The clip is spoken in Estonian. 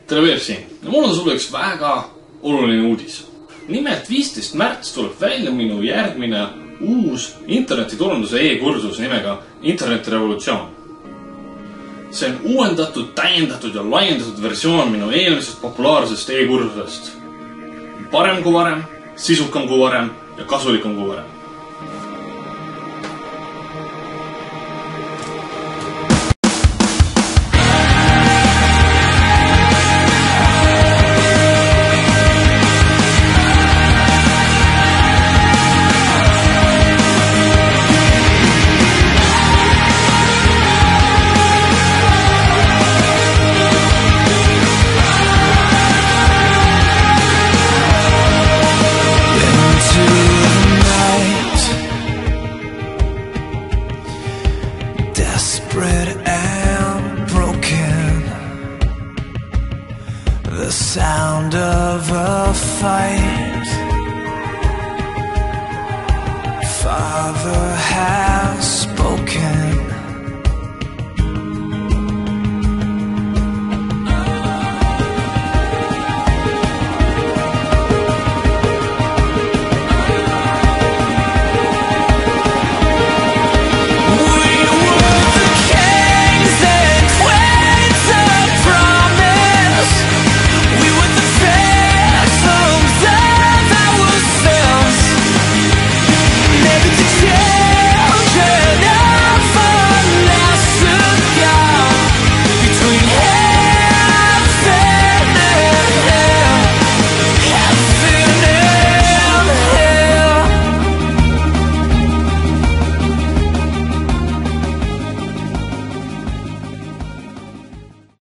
tere Persi! Mul on sulle üks väga oluline uudis. Nimelt 15. märts tuleb välja minu järgmine uus internetiturunduse e-kursus nimega Internetirevolutsioon. See on uuendatud, täiendatud ja laiendatud versioon minu eelmisest populaarsest e-kursusest. Parem kui varem, sisukam kui varem ja kasulikum kui varem. Desperate and broken, the sound of a fight. Father